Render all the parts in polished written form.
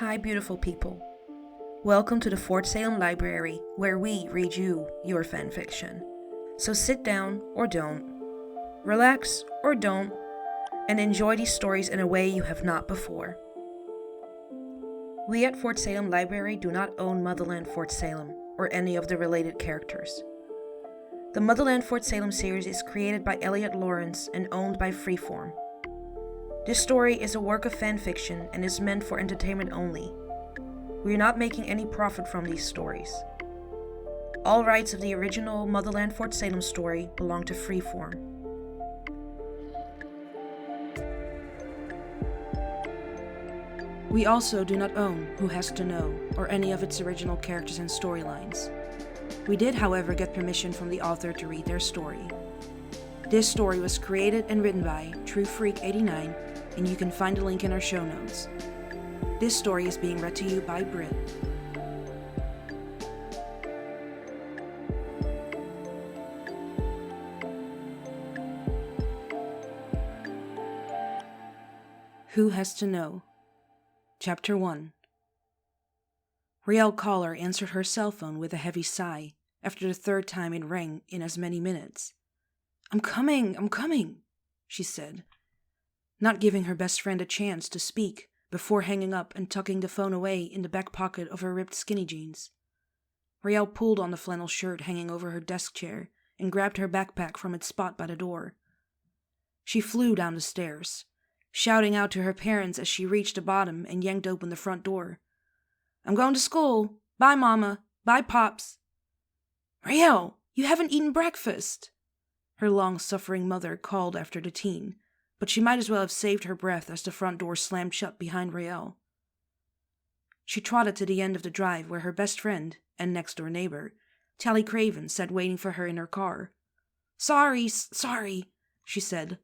Hi, beautiful people. Welcome to the Fort Salem Library, where we read you your fanfiction. So sit down or don't, relax or don't, and enjoy these stories in a way you have not before. We at Fort Salem Library do not own Motherland Fort Salem or any of the related characters. The Motherland Fort Salem series is created by Elliot Lawrence and owned by Freeform. This story is a work of fanfiction and is meant for entertainment only. We are not making any profit from these stories. All rights of the original Motherland Fort Salem story belong to Freeform. We also do not own Who Has to Know or any of its original characters and storylines. We did, however, get permission from the author to read their story. This story was created and written by TrueFreak89, and you can find a link in our show notes. This story is being read to you by Britt. Who Has to Know? Chapter 1. Rielle Collar answered her cell phone with a heavy sigh after the third time it rang in as many minutes. I'm coming, she said, not giving her best friend a chance to speak before hanging up and tucking the phone away in the back pocket of her ripped skinny jeans. Rielle pulled on the flannel shirt hanging over her desk chair and grabbed her backpack from its spot by the door. She flew down the stairs, shouting out to her parents as she reached the bottom and yanked open the front door. I'm going to school. Bye, Mama. Bye, Pops. Rielle, you haven't eaten breakfast, her long-suffering mother called after the teen, but she might as well have saved her breath as the front door slammed shut behind Rielle. She trotted to the end of the drive where her best friend and next-door neighbor, Tally Craven, sat waiting for her in her car. Sorry, she said,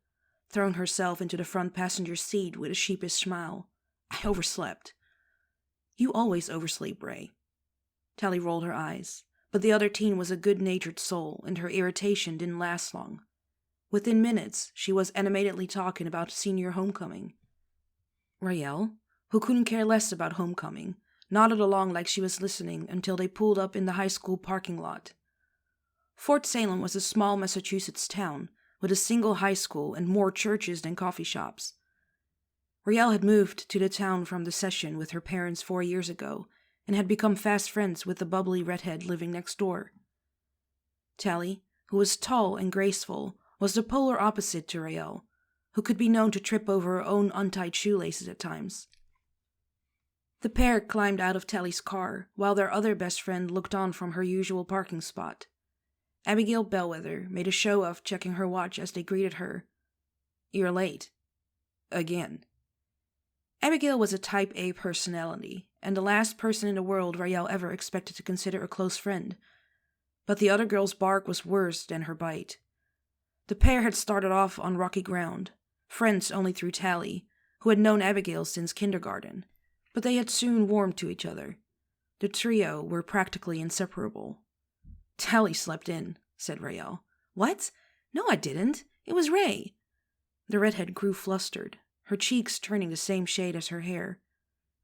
throwing herself into the front passenger seat with a sheepish smile. I overslept. You always oversleep, Ray. Tally rolled her eyes, but the other teen was a good-natured soul, and her irritation didn't last long. Within minutes, she was animatedly talking about senior homecoming. Rielle, who couldn't care less about homecoming, nodded along like she was listening until they pulled up in the high school parking lot. Fort Salem was a small Massachusetts town with a single high school and more churches than coffee shops. Rielle had moved to the town from the session with her parents 4 years ago and had become fast friends with the bubbly redhead living next door. Tally, who was tall and graceful, was the polar opposite to Rielle, who could be known to trip over her own untied shoelaces at times. The pair climbed out of Tally's car, while their other best friend looked on from her usual parking spot. Abigail Bellwether made a show of checking her watch as they greeted her. You're late. Again. Abigail was a type A personality, and the last person in the world Rielle ever expected to consider a close friend. But the other girl's bark was worse than her bite. The pair had started off on rocky ground, friends only through Tally, who had known Abigail since kindergarten, but they had soon warmed to each other. The trio were practically inseparable. Tally slept in, said Rielle. What? No, I didn't. It was Ray. The redhead grew flustered, her cheeks turning the same shade as her hair.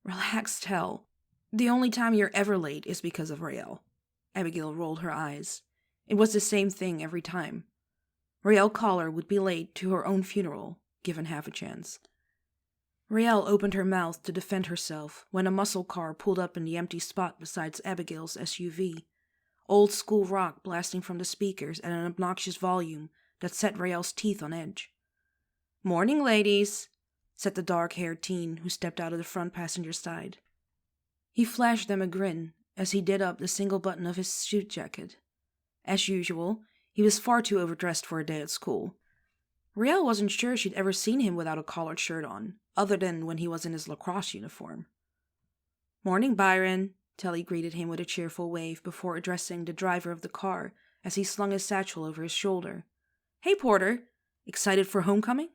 Relax, Tell. The only time you're ever late is because of Rielle. Abigail rolled her eyes. It was the same thing every time. Rielle Collar would be late to her own funeral, given half a chance. Rielle opened her mouth to defend herself when a muscle car pulled up in the empty spot beside Abigail's SUV, old-school rock blasting from the speakers at an obnoxious volume that set Rielle's teeth on edge. Morning, ladies, said the dark-haired teen who stepped out of the front passenger side. He flashed them a grin as he did up the single button of his suit jacket. As usual, he was far too overdressed for a day at school. Rielle wasn't sure she'd ever seen him without a collared shirt on, other than when he was in his lacrosse uniform. Morning, Byron, Tally greeted him with a cheerful wave before addressing the driver of the car as he slung his satchel over his shoulder. Hey, Porter, excited for homecoming?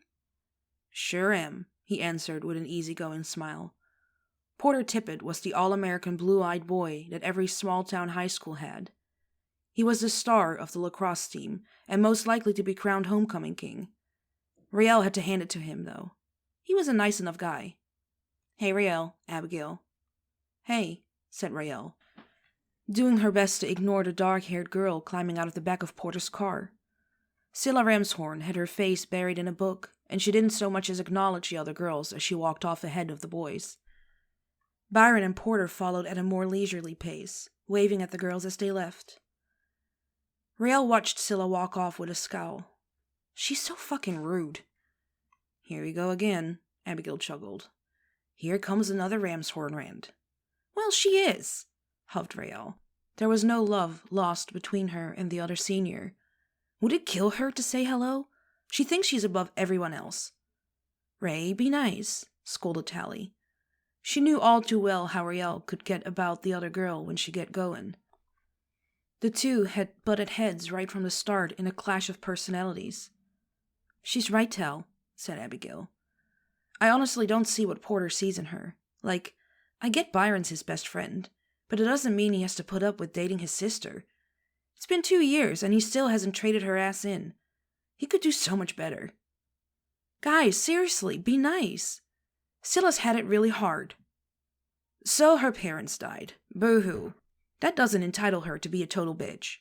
Sure am, he answered with an easygoing smile. Porter Tippett was the all-American blue-eyed boy that every small-town high school had. He was the star of the lacrosse team, and most likely to be crowned homecoming king. Rielle had to hand it to him, though. He was a nice enough guy. Hey, Rielle, Abigail. "Hey," said Rael, doing her best to ignore the dark-haired girl climbing out of the back of Porter's car. Scylla Ramshorn had her face buried in a book, and she didn't so much as acknowledge the other girls as she walked off ahead of the boys. Byron and Porter followed at a more leisurely pace, waving at the girls as they left. Rael watched Scylla walk off with a scowl. "She's so fucking rude." "Here we go again," Abigail chuckled. "Here comes another Ramshorn rant." "Well, she is," huffed Rael. There was no love lost between her and the other senior. Would it kill her to say hello? She thinks she's above everyone else. "Ray, be nice," scolded Tally. She knew all too well how Rael could get about the other girl when she get going. The two had butted heads right from the start in a clash of personalities. "She's right, Tal," said Abigail. "I honestly don't see what Porter sees in her. Like, I get Byron's his best friend, but it doesn't mean he has to put up with dating his sister. It's been 2 years, and he still hasn't traded her ass in. He could do so much better." "Guys, seriously, be nice. Scylla's had it really hard." "So her parents died. Boo-hoo. That doesn't entitle her to be a total bitch."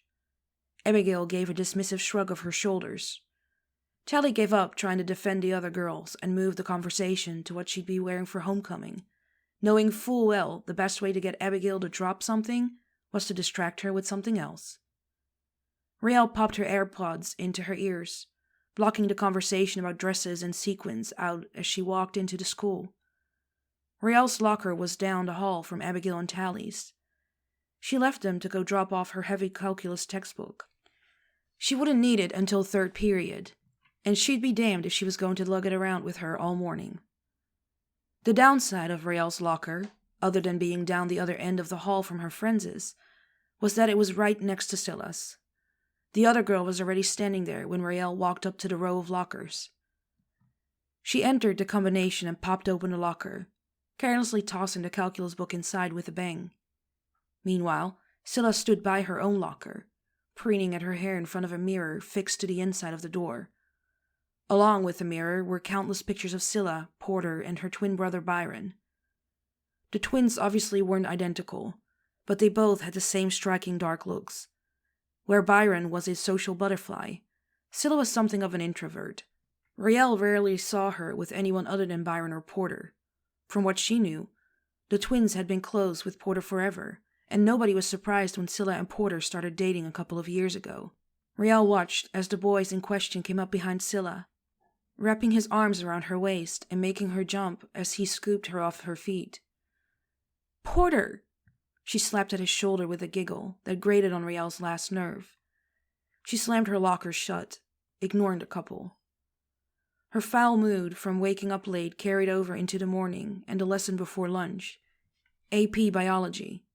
Abigail gave a dismissive shrug of her shoulders. Tally gave up trying to defend the other girls and moved the conversation to what she'd be wearing for homecoming, knowing full well the best way to get Abigail to drop something was to distract her with something else. Rael popped her AirPods into her ears, blocking the conversation about dresses and sequins out as she walked into the school. Rael's locker was down the hall from Abigail and Tally's. She left them to go drop off her heavy calculus textbook. She wouldn't need it until third period, and she'd be damned if she was going to lug it around with her all morning. The downside of Rael's locker, other than being down the other end of the hall from her friends', was that it was right next to Scylla's. The other girl was already standing there when Rael walked up to the row of lockers. She entered the combination and popped open the locker, carelessly tossing the calculus book inside with a bang. Meanwhile, Scylla stood by her own locker, preening at her hair in front of a mirror fixed to the inside of the door. Along with the mirror were countless pictures of Scylla, Porter, and her twin brother Byron. The twins obviously weren't identical, but they both had the same striking dark looks. Where Byron was a social butterfly, Scylla was something of an introvert. Rael rarely saw her with anyone other than Byron or Porter. From what she knew, the twins had been close with Porter forever, and nobody was surprised when Scylla and Porter started dating a couple of years ago. Rael watched as the boys in question came up behind Scylla, wrapping his arms around her waist and making her jump as he scooped her off her feet. "Porter!" She slapped at his shoulder with a giggle that grated on Rael's last nerve. She slammed her locker shut, ignoring the couple. Her foul mood from waking up late carried over into the morning and the lesson before lunch. AP Biology.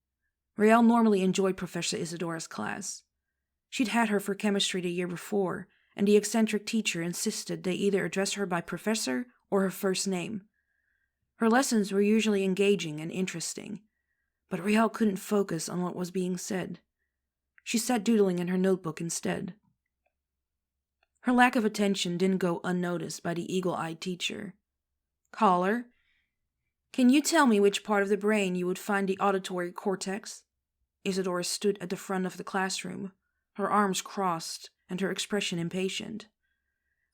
Rael normally enjoyed Professor Isadora's class. She'd had her for chemistry the year before, and the eccentric teacher insisted they either address her by professor or her first name. Her lessons were usually engaging and interesting, but Rael couldn't focus on what was being said. She sat doodling in her notebook instead. Her lack of attention didn't go unnoticed by the eagle-eyed teacher. "Caller, can you tell me which part of the brain you would find the auditory cortex?" Isadora stood at the front of the classroom, her arms crossed and her expression impatient.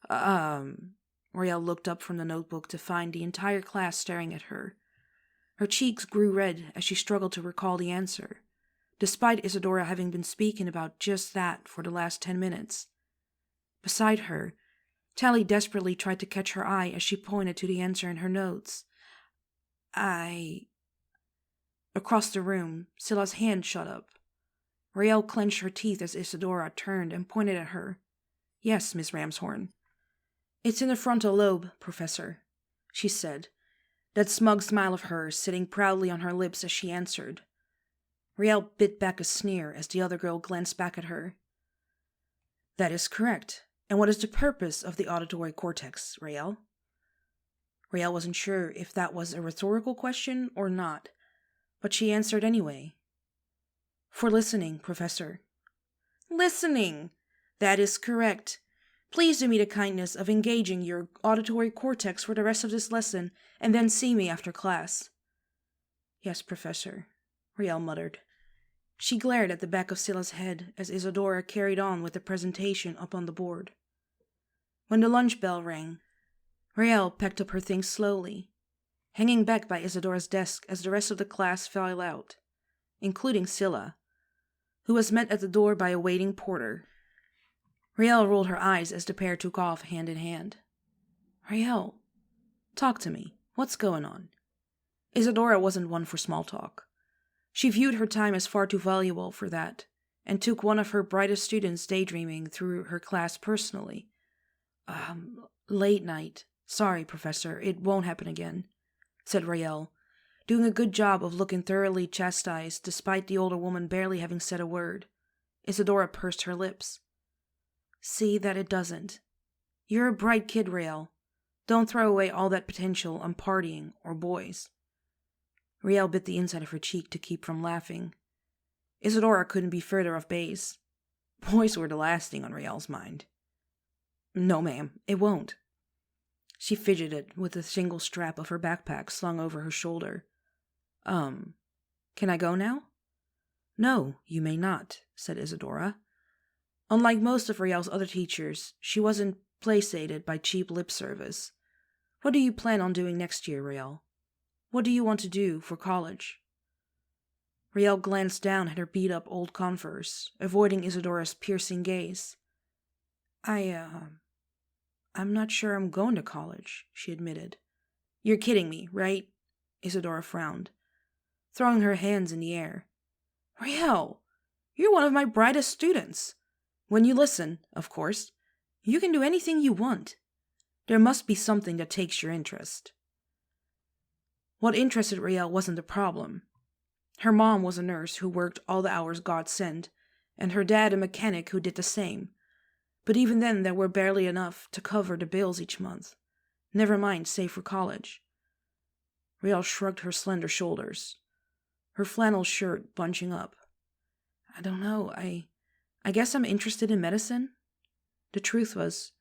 Rael looked up from the notebook to find the entire class staring at her. Her cheeks grew red as she struggled to recall the answer, despite Isadora having been speaking about just that for the last 10 minutes. Beside her, Tally desperately tried to catch her eye as she pointed to the answer in her notes. Across the room, Scylla's hand shot up. Rael clenched her teeth as Isadora turned and pointed at her. "Yes, Miss Ramshorn." "It's in the frontal lobe, Professor," she said, that smug smile of hers sitting proudly on her lips as she answered. Rael bit back a sneer as the other girl glanced back at her. "That is correct. And what is the purpose of the auditory cortex, Rael?" Rael wasn't sure if that was a rhetorical question or not, but she answered anyway. "For listening, Professor." "Listening! That is correct. Please do me the kindness of engaging your auditory cortex for the rest of this lesson, and then see me after class." "Yes, Professor." Riel muttered. She glared at the back of Scylla's head as Isadora carried on with the presentation up on the board. When the lunch bell rang, Riel packed up her things slowly, hanging back by Isadora's desk as the rest of the class filed out, including Scylla, who was met at the door by a waiting porter. Riel rolled her eyes as the pair took off hand in hand. Riel, talk to me. What's going on? Isadora wasn't one for small talk. She viewed her time as far too valuable for that, and took one of her brightest students daydreaming through her class personally. Late night. Sorry, Professor, it won't happen again, said Riel, doing a good job of looking thoroughly chastised despite the older woman barely having said a word. Isadora pursed her lips. See that it doesn't. You're a bright kid, Riel. Don't throw away all that potential on partying or boys. Riel bit the inside of her cheek to keep from laughing. Isadora couldn't be further off base. Boys were the last thing on Riel's mind. No, ma'am, it won't. She fidgeted with the single strap of her backpack slung over her shoulder. Can I go now? No, you may not, said Isadora. Unlike most of Riel's other teachers, she wasn't placated by cheap lip service. What do you plan on doing next year, Riel? What do you want to do for college? Riel glanced down at her beat-up old Converse, avoiding Isadora's piercing gaze. I'm not sure I'm going to college, she admitted. You're kidding me, right? Isadora frowned, throwing her hands in the air. Riel, you're one of my brightest students. When you listen, of course, you can do anything you want. There must be something that takes your interest. What interested Riel wasn't the problem. Her mom was a nurse who worked all the hours God sent, and her dad a mechanic who did the same. But even then there were barely enough to cover the bills each month. Never mind save for college. Riel shrugged her slender shoulders, her flannel shirt bunching up. I don't know, I guess I'm interested in medicine. The truth was,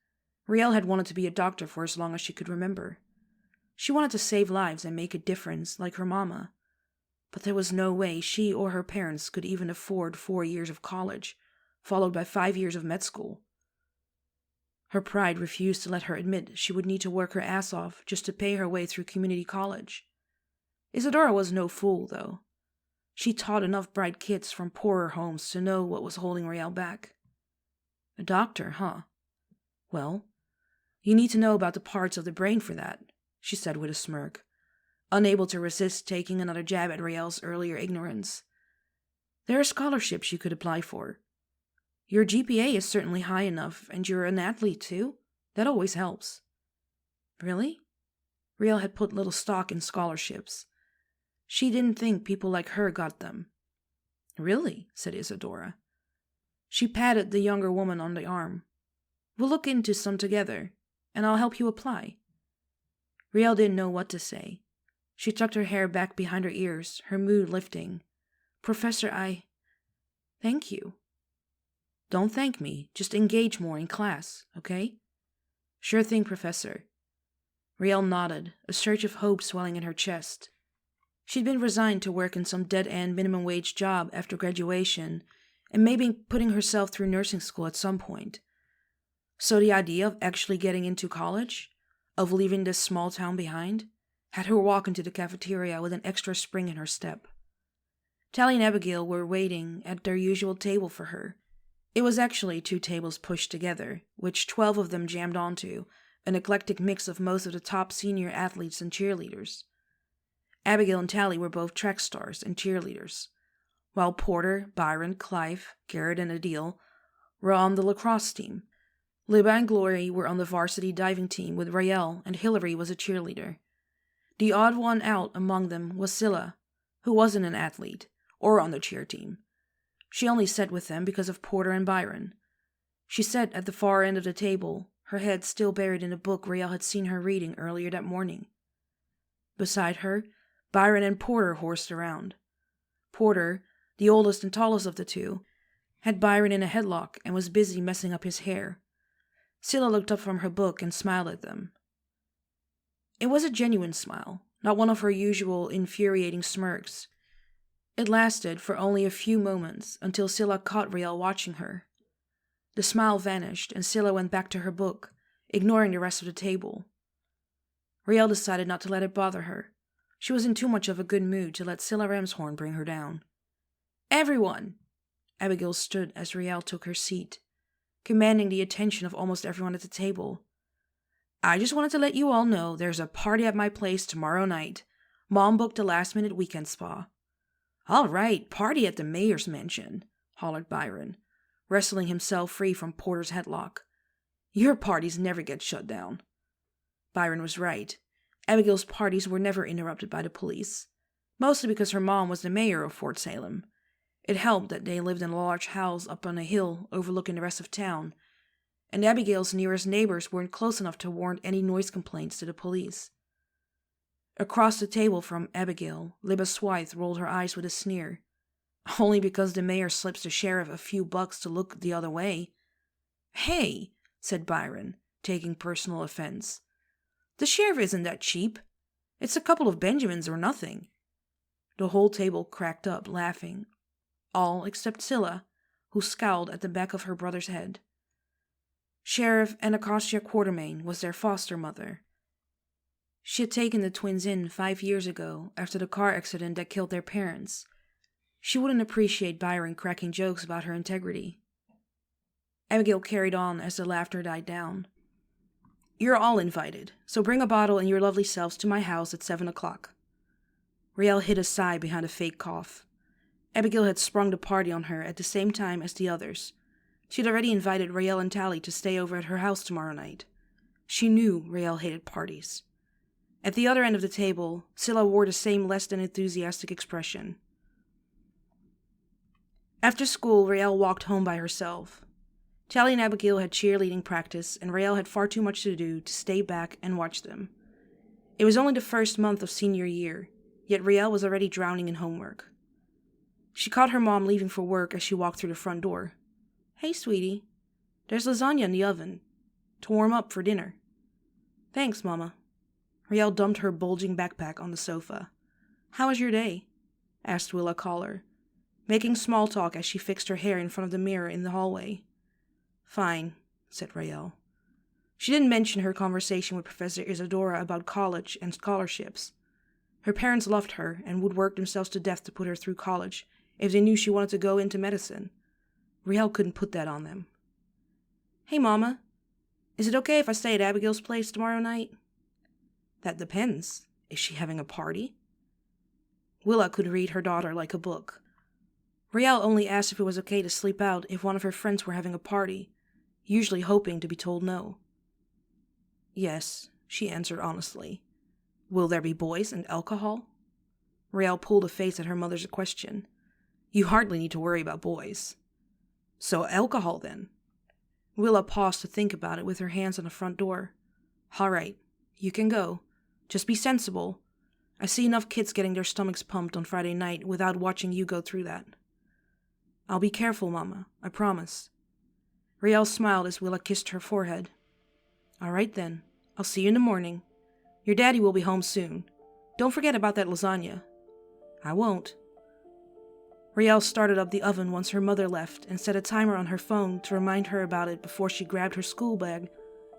Riel had wanted to be a doctor for as long as she could remember. She wanted to save lives and make a difference, like her mama. But there was no way she or her parents could even afford 4 years of college, followed by 5 years of med school. Her pride refused to let her admit she would need to work her ass off just to pay her way through community college. Isadora was no fool, though. She taught enough bright kids from poorer homes to know what was holding Riel back. A doctor, huh? Well, you need to know about the parts of the brain for that, she said with a smirk, unable to resist taking another jab at Riel's earlier ignorance. There are scholarships you could apply for. Your GPA is certainly high enough, and you're an athlete too. That always helps. Really? Riel had put little stock in scholarships. She didn't think people like her got them. Really? Said Isadora. She patted the younger woman on the arm. We'll look into some together, and I'll help you apply. Riel didn't know what to say. She tucked her hair back behind her ears, her mood lifting. Professor, Thank you. Don't thank me. Just engage more in class, okay? Sure thing, Professor. Riel nodded, a surge of hope swelling in her chest. She'd been resigned to work in some dead-end minimum-wage job after graduation, and maybe putting herself through nursing school at some point. So the idea of actually getting into college, of leaving this small town behind, had her walk into the cafeteria with an extra spring in her step. Tally and Abigail were waiting at their usual table for her. It was actually 2 tables pushed together, which 12 of them jammed onto, an eclectic mix of most of the top senior athletes and cheerleaders. Abigail and Tally were both track stars and cheerleaders, while Porter, Byron, Clive, Garrett, and Adil were on the lacrosse team. Libba and Glory were on the varsity diving team with Rael, and Hillary was a cheerleader. The odd one out among them was Scylla, who wasn't an athlete, or on the cheer team. She only sat with them because of Porter and Byron. She sat at the far end of the table, her head still buried in a book Rael had seen her reading earlier that morning. Beside her, Byron and Porter horsed around. Porter, the oldest and tallest of the two, had Byron in a headlock and was busy messing up his hair. Scylla looked up from her book and smiled at them. It was a genuine smile, not one of her usual infuriating smirks. It lasted for only a few moments until Scylla caught Riel watching her. The smile vanished and Scylla went back to her book, ignoring the rest of the table. Riel decided not to let it bother her. She was in too much of a good mood to let Scylla Ramshorn bring her down. "Everyone!" Abigail stood as Riel took her seat, commanding the attention of almost everyone at the table. "I just wanted to let you all know there's a party at my place tomorrow night. Mom booked a last-minute weekend spa." "All right, party at the mayor's mansion," hollered Byron, wrestling himself free from Porter's headlock. "Your parties never get shut down." Byron was right. Abigail's parties were never interrupted by the police, mostly because her mom was the mayor of Fort Salem. It helped that they lived in a large house up on a hill overlooking the rest of town, and Abigail's nearest neighbors weren't close enough to warrant any noise complaints to the police. Across the table from Abigail, Libba Swithe rolled her eyes with a sneer. "Only because the mayor slips the sheriff a few bucks to look the other way." "Hey," said Byron, taking personal offense. "The sheriff isn't that cheap. It's a couple of Benjamins or nothing." The whole table cracked up, laughing, all except Scylla, who scowled at the back of her brother's head. Sheriff Anacostia Quartermain was their foster mother. She had taken the twins in 5 years ago after the car accident that killed their parents. She wouldn't appreciate Byron cracking jokes about her integrity. Abigail carried on as the laughter died down. "You're all invited, so bring a bottle and your lovely selves to my house at 7 o'clock. Riel hid a sigh behind a fake cough. Abigail had sprung the party on her at the same time as the others. She had already invited Riel and Tally to stay over at her house tomorrow night. She knew Riel hated parties. At the other end of the table, Scylla wore the same less than enthusiastic expression. After school, Riel walked home by herself. Tally and Abigail had cheerleading practice, and Riel had far too much to do to stay back and watch them. It was only the first month of senior year, yet Riel was already drowning in homework. She caught her mom leaving for work as she walked through the front door. "Hey, sweetie. There's lasagna in the oven to warm up for dinner." "Thanks, Mama." Riel dumped her bulging backpack on the sofa. "How was your day?" asked Willa Collar, making small talk as she fixed her hair in front of the mirror in the hallway. "Fine," said Riel. She didn't mention her conversation with Professor Isadora about college and scholarships. Her parents loved her and would work themselves to death to put her through college if they knew she wanted to go into medicine. Riel couldn't put that on them. "Hey, Mama, is it okay if I stay at Abigail's place tomorrow night?" "That depends. Is she having a party?" Willa could read her daughter like a book. Riel only asked if it was okay to sleep out if one of her friends were having a party, usually hoping to be told no. "Yes," she answered honestly. "Will there be boys and alcohol?" Riel pulled a face at her mother's question. "You hardly need to worry about boys." "So alcohol, then?" Willa paused to think about it with her hands on the front door. "All right, you can go. Just be sensible. I see enough kids getting their stomachs pumped on Friday night without watching you go through that." "I'll be careful, Mama, I promise." Riel smiled as Willa kissed her forehead. "All right then, I'll see you in the morning. Your daddy will be home soon. Don't forget about that lasagna." "I won't." Riel started up the oven once her mother left and set a timer on her phone to remind her about it before she grabbed her school bag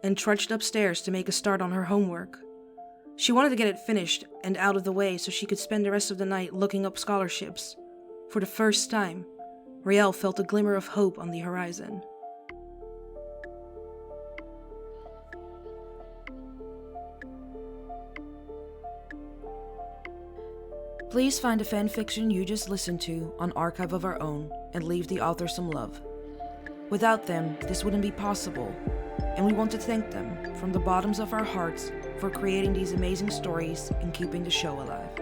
and trudged upstairs to make a start on her homework. She wanted to get it finished and out of the way so she could spend the rest of the night looking up scholarships. For the first time, Riel felt a glimmer of hope on the horizon. Please find the fanfiction you just listened to on Archive of Our Own and leave the author some love. Without them, this wouldn't be possible, and we want to thank them from the bottoms of our hearts for creating these amazing stories and keeping the show alive.